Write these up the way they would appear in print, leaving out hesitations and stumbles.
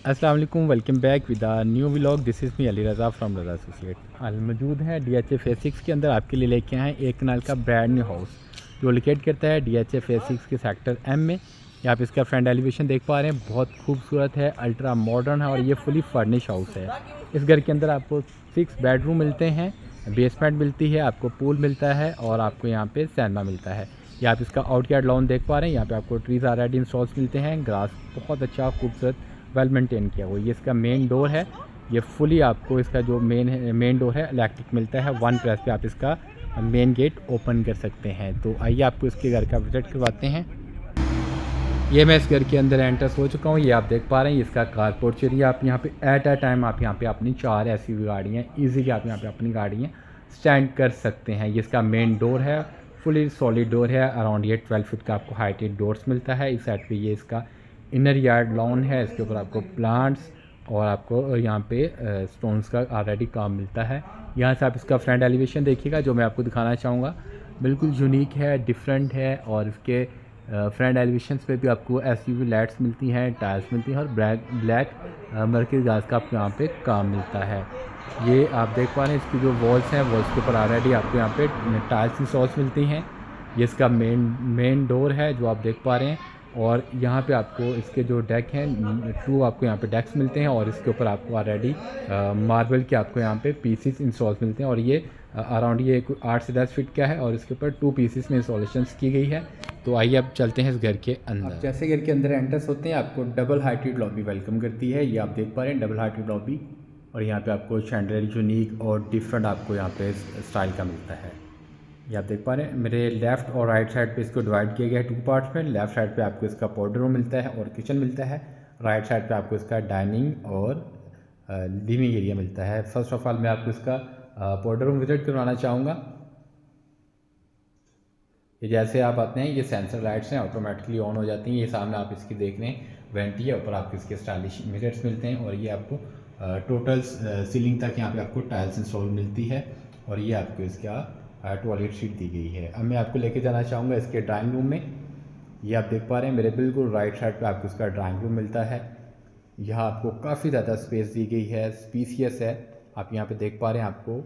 अस्सलाम वालेकुम, welcome back with the new vlog. This is me Ali Raza from Raza associate. हाल मौजूद है DHA फेज 6 के अंदर। आपके लिए लेके आए हैं एक कनाल का ब्रांड न्यू हाउस जो लोकेट करता है DHA फेज 6 के सेक्टर M में। यहाँ पे इसका फ्रंट एलिवेशन देख पा रहे हैं, बहुत खूबसूरत है, अल्ट्रा मॉडर्न है और ये फुली फर्निश हाउस है। इस घर के अंदर आपको 6 बेडरूम मिलते हैं, बेसमेंट मिलती है, आपको पूल मिलता है और आपको यहाँ पे सिनेमा मिलता है। यहाँ आप इसका आउटयार्ड लॉन देख पा रहे हैं, यहाँ पे आपको ट्रीज़ ऑलरेडी इंस्टॉल्स मिलते हैं, ग्रास बहुत अच्छा खूबसूरत वेल मेंटेन किया हुआ। ये इसका मेन डोर है, ये फुली आपको इसका जो मेन डोर है इलेक्ट्रिक मिलता है। 1 प्रेस पे आप इसका मेन गेट ओपन कर सकते हैं। तो आइए आपको इसके घर का विजिट करवाते हैं। ये मैं इस घर के अंदर एंटर हो चुका हूँ। ये आप देख पा रहे हैं, इसका कारपोर्ट एरिया। आप यहाँ पे एट अ टाइम आप यहाँ पे अपनी 4 SUV गाड़ियाँ ईजीली आप यहाँ पे अपनी गाड़ियाँ स्टैंड कर सकते हैं। ये इसका मेन डोर है, फुली सॉलिड डोर है। अराउंड ये 12 फीट का आपको हाइटेड डोर्स मिलता है। इस साइड पे ये इसका इनर यार्ड लॉन है, इसके ऊपर आपको प्लांट्स और आपको यहाँ पे स्टोन्स का ऑलरेडी काम मिलता है। यहाँ से आप इसका फ्रंट एलिवेशन देखिएगा जो मैं आपको दिखाना चाहूँगा, बिल्कुल यूनिक है, डिफरेंट है। और इसके फ्रंट एलिवेशन पे भी आपको SUV लाइट्स मिलती हैं, टायर्स मिलती हैं और ब्लैक मर्करी ग्लास का आपको यहाँ पे काम मिलता है। ये आप देख पा रहे हैं, इसकी जो वॉल्स हैं, वॉल्स के ऊपर ऑलरेडी आपको यहाँ पे टाइल्स की सॉल्स मिलती हैं। ये इसका मेन डोर है जो आप देख पा रहे हैं। और यहाँ पे आपको इसके जो डेक हैं 2 आपको यहाँ पे डेक्स मिलते हैं और इसके ऊपर आपको ऑलरेडी मार्बल के आपको यहाँ पे पीसीस इंस्टॉल्स मिलते हैं। और ये अराउंड ये 8 से 10 फीट का है और इसके ऊपर 2 पीसीस में इंस्टॉलेशंस की गई है। तो आइए अब चलते हैं इस घर के अंदर। जैसे घर के अंदर एंटर्स होते हैं, आपको डबल हाइटेड लॉबी वेलकम करती है। ये आप देख पा रहे हैं, डबल हाइटेड लॉबी। और यहाँ पे आपको शैंडलियर यूनिक और डिफरेंट आपको यहाँ पे स्टाइल का मिलता है। ये आप देख पा रहे हैं, मेरे लेफ़्ट और राइट साइड पे इसको डिवाइड किया गया है 2 पार्ट्स में। लेफ़्ट साइड पे आपको इसका पाउडर रूम मिलता है और किचन मिलता है। राइट साइड पे आपको इसका डाइनिंग और लिविंग एरिया मिलता है। फर्स्ट ऑफ ऑल मैं आपको इसका पाउडर रूम विजिट करवाना चाहूँगा। ये जैसे आप आते हैं, ये सेंसर लाइट्स हैं, ऑटोमेटिकली ऑन हो जाती हैं। ये सामने आप इसकी देख रहे हैं वेंटी है, ऊपर आपको इसके स्टाइलिश मिरर्स मिलते हैं। और ये आपको टोटल सीलिंग तक यहाँ पे आपको टाइल्स इंस्टॉल मिलती है। और ये आपको इसका टॉयलेट सीट दी गई है। अब मैं आपको लेके जाना चाहूँगा इसके ड्राइंग रूम में। ये आप देख पा रहे हैं, मेरे बिल्कुल राइट साइड पे आपको इसका ड्राइंग रूम मिलता है। यहाँ आपको काफ़ी ज़्यादा स्पेस दी गई है, स्पेसियस है। आप यहाँ पे देख पा रहे हैं, आपको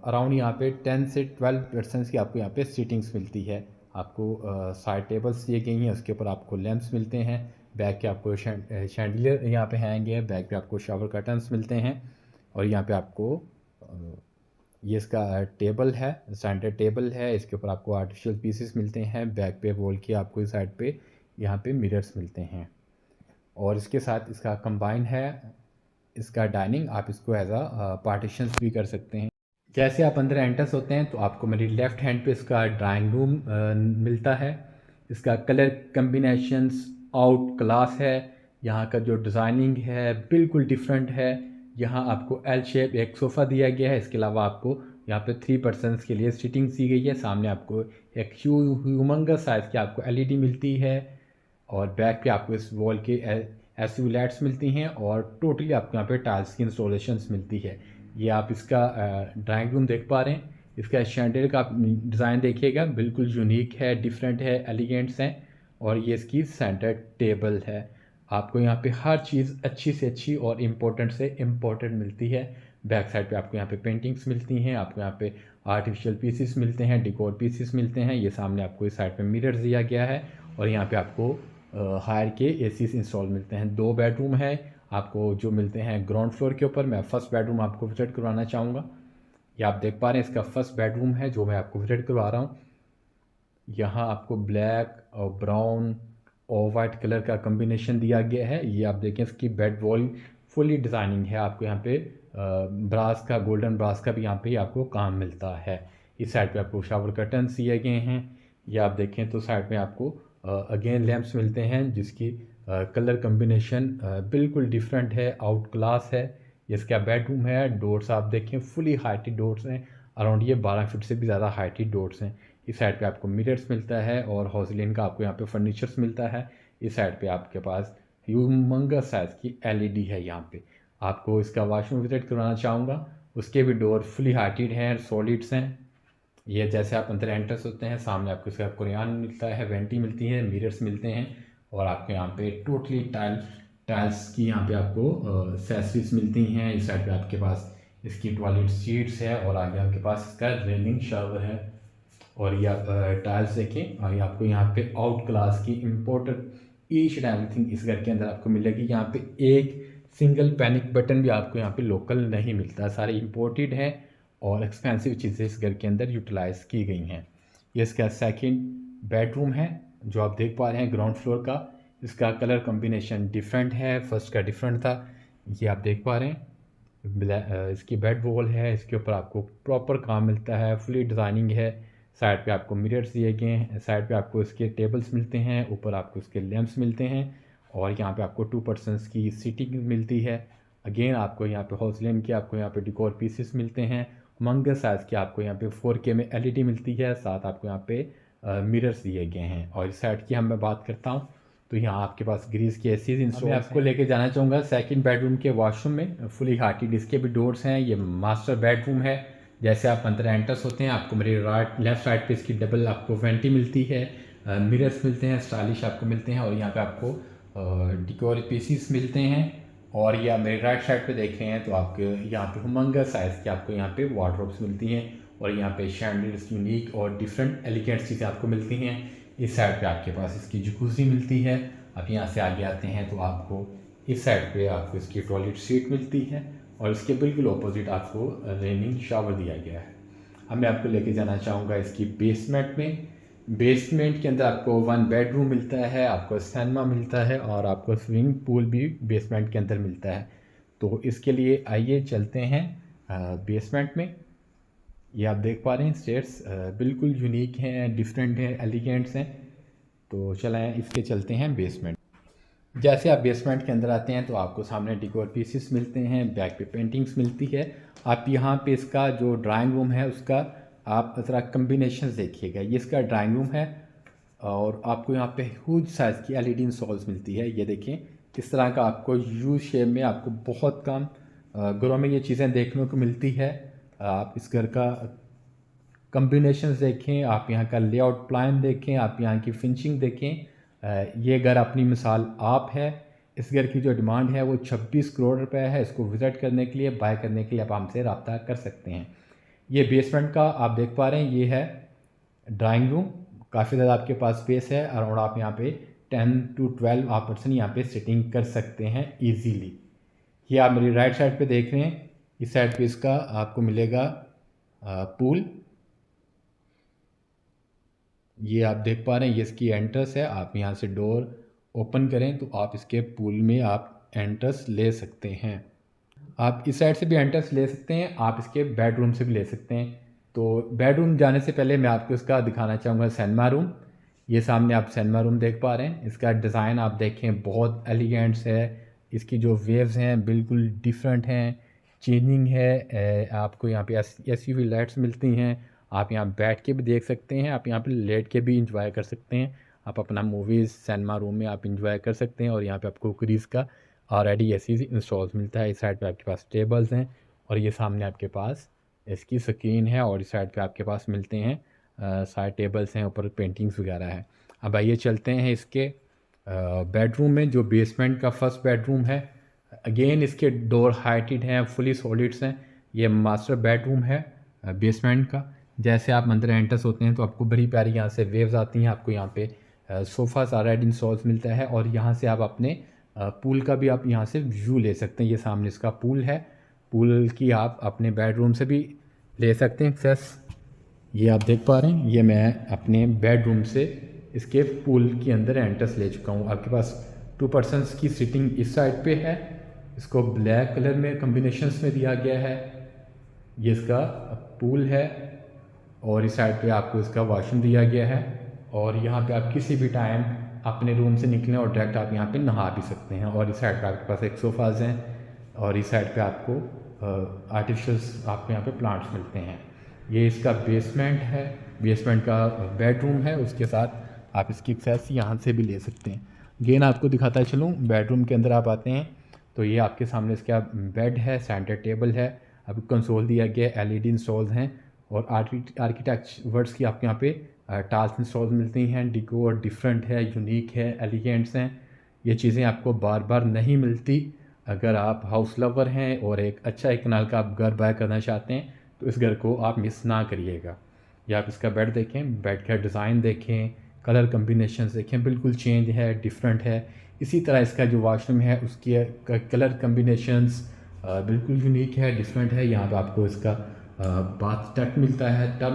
अराउंड यहाँ पे 10 से 12 पर्सनस की आपको यहाँ पे सीटिंग्स मिलती है। आपको साइड टेबल्स दिए गई हैं, उसके ऊपर आपको लैंप्स मिलते हैं। बैक के आपको शैंडलियर यहाँ पे हैंग है। बैक पे आपको शावर कर्टन्स मिलते हैं। और यहाँ पे आपको ये इसका टेबल है, सेंटर टेबल है। इसके ऊपर आपको आर्टिफिशियल पीसेस मिलते हैं। बैक पे वॉल की आपको इस साइड पे यहाँ पे मिरर्स मिलते हैं। और इसके साथ इसका कंबाइन है इसका डाइनिंग। आप इसको एज अ पार्टीशंस भी कर सकते हैं। जैसे आप अंदर एंटर्स होते हैं तो आपको मेरी लेफ़्ट हैंड पे इसका ड्राइंग रूम मिलता है। इसका कलर कम्बिनेशंस आउट क्लास है। यहाँ का जो डिज़ाइनिंग है बिल्कुल डिफरेंट है। यहाँ आपको एल शेप एक सोफ़ा दिया गया है। इसके अलावा आपको यहाँ पे 3 पर्सनस के लिए सीटिंग दी गई है। सामने आपको एक ह्यूमंगस साइज़ की आपको LED मिलती है। और बैक पे आपको इस वॉल के SUV लाइट्स मिलती हैं और टोटली आपको यहाँ पे टाइल्स की इंस्टॉलेशंस मिलती है। ये आप इसका ड्राइंग रूम देख पा रहे हैं। इसका शैंडलियर का आप डिज़ाइन देखिएगा, बिल्कुल यूनिक है, डिफरेंट है, एलिगेंट्स हैं। और ये इसकी सेंटर टेबल है। आपको यहाँ पे हर चीज़ अच्छी से अच्छी और इम्पोर्टेंट से इम्पोर्टेंट मिलती है। बैक साइड पे आपको यहाँ पे पेंटिंग्स मिलती हैं, आपको यहाँ पे आर्टिफिशियल पीसेस मिलते हैं, डिकोर पीसेस मिलते हैं। ये सामने आपको इस साइड पे मिरर दिया गया है। और यहाँ पे आपको हायर के एसीस इंस्टॉल मिलते हैं। 2 बेडरूम है आपको जो मिलते हैं ग्राउंड फ्लोर के ऊपर। मैं फर्स्ट बेडरूम आपको विजिट करवाना चाहूँगा। ये आप देख पा रहे हैं, इसका फर्स्ट बेडरूम है जो मैं आपको विजिट करवा रहा हूँ। यहाँ आपको ब्लैक और ब्राउन और वाइट कलर का कम्बिनेशन दिया गया है। ये आप देखें, इसकी बेड वॉल फुली डिज़ाइनिंग है। आपको यहाँ पे ब्रास का, गोल्डन ब्रास का भी यहाँ पे आपको काम मिलता है। इस साइड पे आपको शावर कर्टन्स दिए गए हैं। ये आप देखें तो साइड में आपको अगेन लैंप्स मिलते हैं जिसकी कलर कम्बिनेशन बिल्कुल डिफरेंट है, आउट क्लास है। ये इसका बेडरूम है। डोर्स आप देखें फुली हाइटेड डोर्स हैं, अराउंड ये 12 फीट से भी ज़्यादा हाइटेड डोर्स हैं। इस साइड पे आपको मिरर्स मिलता है और हॉजलिन का आपको यहाँ पे फर्नीचर्स मिलता है। इस साइड पे आपके पास ह्यूमंगस साइज़ की LED है। यहाँ पे आपको इसका वाशरूम विजिट करवाना चाहूँगा। उसके भी डोर फुली हाइटेड हैं, सॉलिड्स हैं। ये जैसे आप अंदर एंटर्स होते हैं, सामने आपको इसका कुरियान मिलता है, वेंटी मिलती है, मिरर्स मिलते हैं। और आपको यहाँ पे टोटली टाइल टाइल्स की यहाँ पे आपको एक्सेसरीज मिलती हैं। इस साइड पे आपके पास इसकी टॉयलेट सीट्स है और आगे आपके पास इसका रेनिंग शावर है। और ये आप टाइल्स देखें और ये आपको यहाँ पे आउट क्लास की इम्पोर्टेड ईच एंड एवरीथिंग इस घर के अंदर आपको मिलेगी। यहाँ पे एक सिंगल पैनिक बटन भी आपको यहाँ पे लोकल नहीं मिलता, सारे इम्पोर्टेड है और एक्सपेंसिव चीज़ें इस घर के अंदर यूटिलाइज की गई हैं। ये इसका सेकंड बेडरूम है जो आप देख पा रहे हैं ग्राउंड फ्लोर का। इसका कलर कॉम्बिनेशन डिफरेंट है, फर्स्ट का डिफरेंट था, ये आप देख पा रहे हैं। इसकी बेड वॉल है, इसके ऊपर आपको प्रॉपर काम मिलता है, फुली डिज़ाइनिंग है। साइड पे आपको मिरर्स दिए गए हैं, साइड पे आपको इसके टेबल्स मिलते हैं, ऊपर आपको इसके लैंप्स मिलते हैं और यहाँ पे आपको 2 पर्सन्स की सीटिंग मिलती है। अगेन आपको यहाँ पे हॉसलेन के आपको यहाँ पे डिकोर पीसेस मिलते हैं। मंगल साइज़ की आपको यहाँ पे 4K में LED मिलती है, साथ आपको यहाँ पे मिरर्स दिए गए हैं। और इस साइड की हम मैं बात करता हूँ तो यहाँ आपके पास ग्रीस के एसीज इंस्टॉल। मैं आपको लेके जाना चाहूँगा सेकंड बेडरूम के वॉशरूम में। फुली हार्टेड इसके भी डोर्स हैं। ये मास्टर बेडरूम है। जैसे आप अंदर एंटर्स होते हैं आपको मेरे लेफ्ट साइड पे इसकी डबल आपको वेंटी मिलती है, मिरर्स मिलते हैं, स्टाइलिश आपको मिलते हैं और यहाँ पे आपको डिकोर पीसीस मिलते हैं। और ये आप मेरे राइट साइड पे देख रहे हैं तो आपके यहाँ पे हुमंगस साइज़ की आपको यहाँ पे वार्डरोब्स मिलती हैं और यहाँ पे शैंडलियर्स यूनिक और डिफरेंट एलिगेंट चीज़ें आपको मिलती हैं। इस साइड पे आपके पास इसकी जकूज़ी मिलती है। अब यहाँ से आगे आते हैं तो आपको इस साइड पे आपको इसकी टॉयलेट सीट मिलती है और इसके बिल्कुल ऑपोजिट आपको रेनिंग शावर दिया गया है। अब मैं आपको लेके जाना चाहूँगा इसकी बेसमेंट में। बेसमेंट के अंदर आपको 1 बेडरूम मिलता है, आपको सिनेमा मिलता है और आपको स्विमिंग पूल भी बेसमेंट के अंदर मिलता है। तो इसके लिए आइए चलते हैं बेसमेंट में। ये आप देख पा रहे हैं स्टेयर्स बिल्कुल यूनिक हैं, डिफरेंट हैं, एलिगेंट्स हैं। तो चलें इसके चलते हैं बेसमेंट। जैसे आप बेसमेंट के अंदर आते हैं तो आपको सामने डिकोर पीसेस मिलते हैं, बैक पे पेंटिंग्स मिलती है। आप यहाँ पे इसका जो ड्राइंग रूम है उसका आप ज़रा कम्बिनेशन देखिएगा। ये इसका ड्राइंग रूम है और आपको यहाँ पे ह्यूज साइज़ की LED इंस्टॉल्स मिलती है। ये देखें किस तरह का आपको यू शेप में आपको बहुत कम घरों में ये चीज़ें देखने को मिलती है। आप इस घर का कम्बिनेशंस देखें, आप यहाँ का लेआउट प्लान देखें, आप यहाँ की फिनिशिंग देखें। ये घर अपनी मिसाल आप है। इस घर की जो डिमांड है वो 26 करोड़ रुपए है। इसको विज़िट करने के लिए, बाय करने के लिए आप हमसे रब्ता कर सकते हैं। ये बेसमेंट का आप देख पा रहे हैं, ये है ड्राइंग रूम। काफ़ी ज़्यादा आपके पास स्पेस है और आप यहाँ पे 10 to 12 आप पर्सन यहाँ पे सिटिंग कर सकते हैं ईजीली। ये आप मेरी राइट साइड पे देख रहे हैं, इस साइड पे इसका आपको मिलेगा पूल। ये आप देख पा रहे हैं, ये इसकी एंट्रेंस है। आप यहाँ से डोर ओपन करें तो आप इसके पूल में आप एंट्रेंस ले सकते हैं। आप इस साइड से भी एंट्रेंस ले सकते हैं, आप इसके बेडरूम से भी ले सकते हैं। तो बेडरूम जाने से पहले मैं आपको इसका दिखाना चाहूँगा सिनेमा रूम। ये सामने आप सिनेमा रूम देख पा रहे हैं। इसका डिज़ाइन आप देखें बहुत एलिगेंट्स है। इसकी जो वेव्स हैं बिल्कुल डिफरेंट हैं, चेंजिंग है। आपको यहाँ पे SUV लाइट्स मिलती हैं। आप यहाँ बैठ के भी देख सकते हैं, आप यहाँ पे लेट के भी इंजॉय कर सकते हैं। आप अपना मूवीज़ सिनेमा रूम में आप इंजॉय कर सकते हैं और यहाँ पे आपको कुकीज़ का ऑलरेडी ऐसी इंस्टॉल्स मिलता है। इस साइड पे आपके पास टेबल्स हैं और ये सामने आपके पास इसकी स्क्रीन है और इस साइड पे आपके पास मिलते हैं सारे टेबल्स हैं, ऊपर पेंटिंग्स वगैरह है। अब आइए चलते हैं इसके बेडरूम में, जो बेसमेंट का फर्स्ट बेडरूम है। अगेन इसके डोर हाइटेड हैं, फुली सॉलिड्स हैं। ये मास्टर बेडरूम है बेसमेंट का। जैसे आप अंदर एंटर्स होते हैं तो आपको बड़ी प्यारी यहाँ से वेव्स आती हैं। आपको यहाँ पे सोफ़ा सारा इंस्टॉल्स मिलता है और यहाँ से आप अपने पूल का भी आप यहाँ से व्यू ले सकते हैं। ये सामने इसका पूल है, पूल की आप अपने बेडरूम से भी ले सकते हैं एक्सेस। ये आप देख पा रहे हैं, ये मैं अपने बेडरूम से इसके पूल के अंदर एंट्रेंस ले चुका हूँ। आपके पास 2 पर्सन्स की सीटिंग इस साइड पे है। इसको ब्लैक कलर में कम्बिनेशंस में दिया गया है। ये इसका पूल है और इस साइड पे आपको इसका वॉशरूम दिया गया है और यहाँ पे आप किसी भी टाइम अपने रूम से निकलें और डायरेक्ट आप यहाँ पे नहा भी सकते हैं। और इस साइड पे आपके पास एक सोफ़ाज़ हैं और इस साइड पे आपको आर्टिफिशियल्स आपको यहाँ पे प्लांट्स मिलते हैं। ये इसका बेसमेंट है, बेसमेंट का बेडरूम है। उसके साथ आप इसकी एक्सेस यहाँ से भी ले सकते हैं। गेन आपको दिखाता चलूँ, बेडरूम के अंदर आप आते हैं तो ये आपके सामने इसका बेड है, सेंटर टेबल है, अभी कंसोल दिया गया, LED इंस्टॉल्स हैं और आर्किटेक्ट वर्ड्स की आपके यहाँ पे टाइल्स इंस्टॉल्स मिलती हैं। डिकोर डिफरेंट है, यूनिक है, एलिगेंट्स हैं। ये चीज़ें आपको बार बार नहीं मिलती। अगर आप हाउस लवर हैं और एक अच्छा एक कनाल का आप घर बाय करना चाहते हैं तो इस घर को आप मिस ना करिएगा। या आप इसका बेड देखें, बेड का डिज़ाइन देखें, कलर कम्बिनेशन देखें, बिल्कुल चेंज है, डिफरेंट है। इसी तरह इसका जो वॉशरूम है उसकी कलर कम्बिनेशंस बिल्कुल यूनिक है, डिफरेंट है। यहाँ पे आपको इसका बाथ टब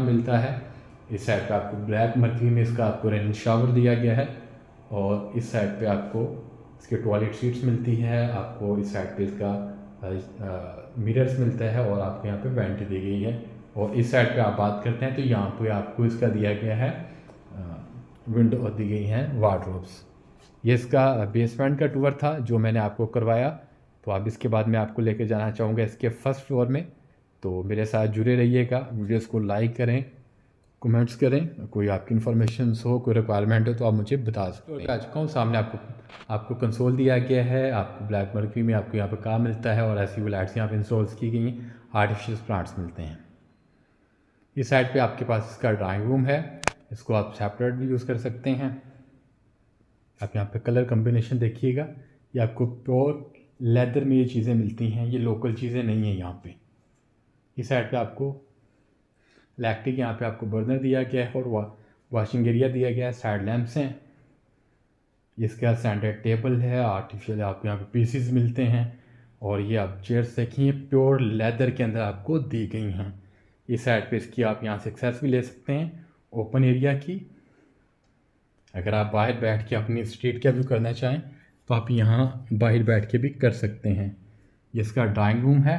मिलता है। इस साइड पे आपको ब्लैक मर्करी में इसका आपको रेन शावर दिया गया है और इस साइड पे आपको इसके टॉयलेट सीट्स मिलती है। आपको इस साइड पे इसका मिरर्स मिलता है और आपको यहाँ पे वेंट दी गई है। और इस साइड पे आप बात करते हैं तो यहाँ पे आपको इसका दिया गया है विंडो दी गई हैं वार्डरोब्स। ये इसका बेसमेंट का टूर था जो मैंने आपको करवाया। तो अब इसके बाद मैं आपको लेकर जाना चाहूँगा इसके फर्स्ट फ्लोर में। तो मेरे साथ जुड़े रहिएगा, वीडियोस को लाइक करें, कमेंट्स करें। कोई आपकी इन्फॉर्मेशन हो, कोई रिक्वायरमेंट हो तो आप मुझे बता सकते हैं। आ चुका हूँ, सामने आपको कंसोल दिया गया है। आपको ब्लैक मर्करी में आपको यहाँ पर काम मिलता है और ऐसी वो लाइट्स यहाँ पर इंस्टॉल्स की गई हैं। आर्टिफिशियल प्लांट्स मिलते हैं। इस साइड पे आपके पास इसका ड्राइंग रूम है, इसको आप सेपरेट भी यूज़ कर सकते हैं। आप यहाँ पे कलर कम्बिनेशन देखिएगा, ये आपको प्योर लेदर में ये चीज़ें मिलती हैं, ये लोकल चीज़ें नहीं हैं यहाँ पे। इस साइड पे आपको इलेक्ट्रिक यहाँ पे आपको बर्नर दिया गया है और वॉशिंग एरिया दिया गया है। साइड लैंप्स हैं, इसका स्टैंडर्ड टेबल है। आर्टिफिशियल आपको यहाँ पे पीसीज मिलते हैं और ये आप चेयर्स देखिए प्योर लेदर के अंदर आपको दी गई हैं। इस साइड पे इसकी आप यहाँ से एक्सेस भी ले सकते हैं ओपन एरिया की। अगर आप बाहर बैठ के अपनी स्ट्रीट का व्यू करना चाहें तो आप यहाँ बाहर बैठ के भी कर सकते हैं। ये इसका ड्राइंग रूम है।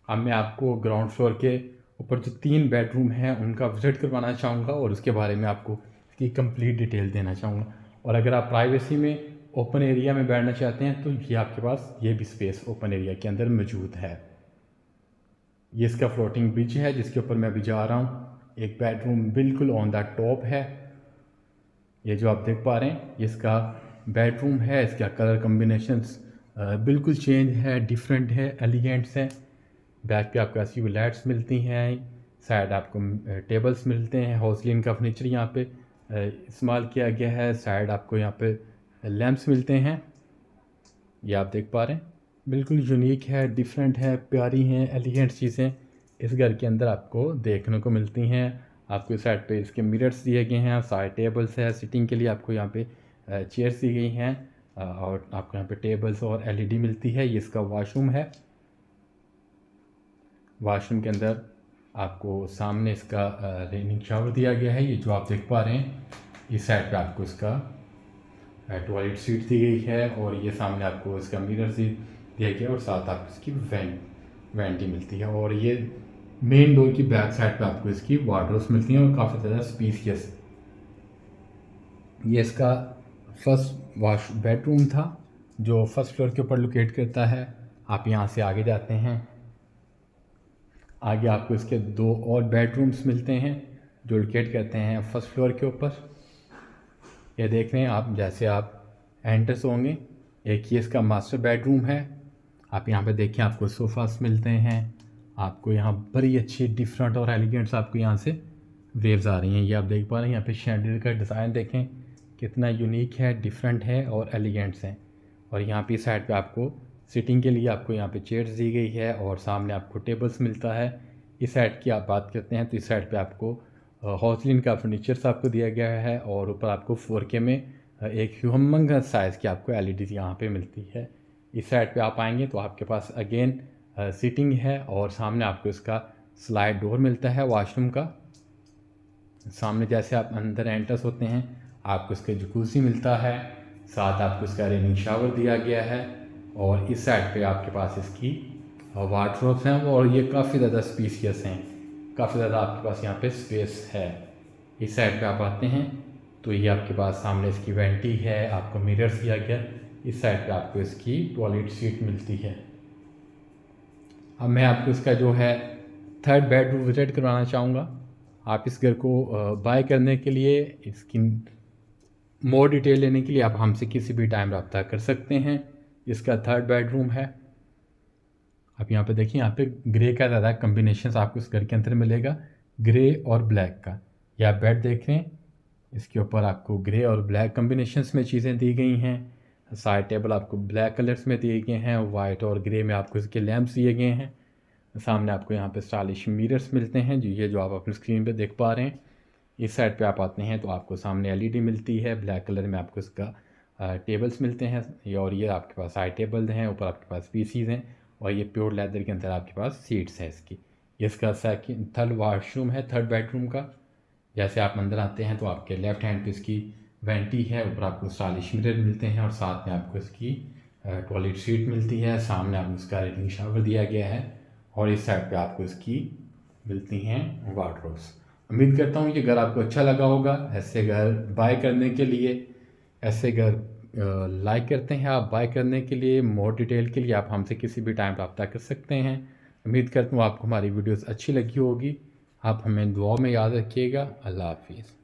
अब मैं आपको ग्राउंड फ्लोर के ऊपर जो 3 बेडरूम हैं उनका विजिट करवाना चाहूँगा और उसके बारे में आपको इसकी कंप्लीट डिटेल देना चाहूँगा। और अगर आप प्राइवेसी में ओपन एरिया में बैठना चाहते हैं तो ये आपके पास ये भी स्पेस ओपन एरिया के अंदर मौजूद है। ये इसका फ्लोटिंग ब्रिज है जिसके ऊपर मैं अभी जा रहा हूँ। एक बेडरूम बिल्कुल ऑन द टॉप है। ये जो आप देख पा रहे हैं ये इसका बेडरूम है। इसका कलर कम्बिनेशंस बिल्कुल चेंज है, डिफरेंट है, एलिगेंट्स हैं। बैक पे आपको ऐसी लाइट्स मिलती हैं। साइड आपको टेबल्स मिलते हैं। हॉस्लिन का फर्नीचर यहाँ पे इस्तेमाल किया गया है। साइड आपको यहाँ पे लैंप्स मिलते हैं। ये आप देख पा रहे हैं बिल्कुल यूनिक है, डिफरेंट है, प्यारी हैं, एलिगेंट चीज़ें इस घर के अंदर आपको देखने को मिलती हैं। आपको इस साइड पे इसके मिरर्स दिए गए हैं। साइड टेबल्स है, सिटिंग के लिए आपको यहाँ पे चेयर्स दी गई हैं और आपको यहाँ पे टेबल्स और एलईडी मिलती है। ये इसका वॉशरूम है। वॉशरूम के अंदर आपको सामने इसका रेनिंग शावर दिया गया है। ये जो आप देख पा रहे हैं इस साइड पे आपको इसका टॉयलेट सीट दी गई है और ये सामने आपको इसका मिरर दिया गया और साथ आपको इसकी वेंटी मिलती है। और ये मेन डोर की बैक साइड पे आपको इसकी वार्डरोब्स मिलती हैं और काफ़ी ज़्यादा स्पेशियस। ये इसका फर्स्ट बेडरूम था जो फर्स्ट फ्लोर के ऊपर लोकेट करता है। आप यहाँ से आगे जाते हैं, आगे आपको इसके 2 और बेडरूम्स मिलते हैं जो लोकेट करते हैं फर्स्ट फ्लोर के ऊपर। ये देख रहे हैं आप, जैसे आप एंटर्स होंगे एक ही इसका मास्टर बेडरूम है। आप यहाँ पे देखिए आपको सोफ़ास मिलते हैं। आपको यहाँ बड़ी अच्छी डिफरेंट और एलिगेंट्स आपको यहाँ से वेव्स आ रही हैं। ये आप देख पा रहे हैं यहाँ पे शैंडलियर का डिज़ाइन देखें कितना यूनिक है, डिफरेंट है और एलिगेंट्स हैं। और यहाँ पे साइड पे आपको सिटिंग के लिए आपको यहाँ पे चेयर्स दी गई है और सामने आपको टेबल्स मिलता है। इस साइड की आप बात करते हैं तो इस साइड पे आपको हॉस्लिन का फर्नीचर्स आपको दिया गया है और ऊपर आपको 4K में एक ह्यूमंगस साइज़ की आपको एलईडी यहाँ पे मिलती है। इस साइड पे आप आएंगे तो आपके पास अगेन सीटिंग है और सामने आपको इसका स्लाइड डोर मिलता है वॉशरूम का। सामने जैसे आप अंदर एंटर्स होते हैं आपको इसका जकूज़ी मिलता है, साथ आपको इसका रेनिंग शावर दिया गया है और इस साइड पे आपके पास इसकी वार्डरोब्स हैं और ये काफ़ी ज़्यादा स्पेशियस हैं, काफ़ी ज़्यादा आपके पास यहाँ पे स्पेस है। इस साइड पे आप आते हैं तो ये आपके पास सामने इसकी वेंटी है, आपको मिरर्स दिया गया। इस साइड पे आपको इसकी टॉयलेट सीट मिलती है। अब मैं आपको इसका जो है 3rd बेडरूम विजिट करवाना चाहूँगा। आप इस घर को बाय करने के लिए, इसकी मोर डिटेल लेने के लिए आप हमसे किसी भी टाइम रब्ता कर सकते हैं। इसका 3rd बेडरूम है। आप यहाँ पे देखिए, यहाँ पे ग्रे का ज़्यादा कम्बिनेशन आपको इस घर के अंदर मिलेगा, ग्रे और ब्लैक का। ये आप बेड देख रहे हैं, इसके ऊपर आपको ग्रे और ब्लैक कम्बिनेशंस में चीज़ें दी गई हैं। साइड टेबल आपको ब्लैक कलर्स में दिए गए हैं, वाइट और ग्रे में आपको इसके लैंप्स दिए गए हैं। सामने आपको यहाँ पे स्टाइलिश मिरर्स मिलते हैं, जो आप अपनी स्क्रीन पे देख पा रहे हैं। इस साइड पे आप आते हैं तो आपको सामने एलईडी मिलती है, ब्लैक कलर में आपको इसका टेबल्स मिलते हैं, और ये आपके पास साइड टेबल हैं, ऊपर आपके पास पीसीज हैं, और ये प्योर लेदर के अंदर आपके पास सीट्स हैं इसकी। ये इसका सेकंड थर्ड वॉशरूम है, थर्ड बेडरूम का। जैसे आप अंदर आते हैं तो आपके लेफ्ट हैंड पे इसकी वेंटी है, ऊपर आपको स्टाइलिश मिरर मिलते हैं, और साथ में आपको इसकी टॉयलेट सीट मिलती है। सामने आपको इसका रेटिंग शावर दिया गया है, और इस साइड पे आपको इसकी मिलती हैं वार्डरोब्स। उम्मीद करता हूँ ये घर आपको अच्छा लगा होगा। ऐसे घर बाय करने के लिए, ऐसे घर लाइक करते हैं आप बाय करने के लिए, मोर डिटेल के लिए आप हमसे किसी भी टाइम रब्ता कर सकते हैं। उम्मीद करता हूँ आपको हमारी वीडियोस अच्छी लगी होगी। आप हमें दुआ में याद रखिएगा। अल्लाह हाफिज़।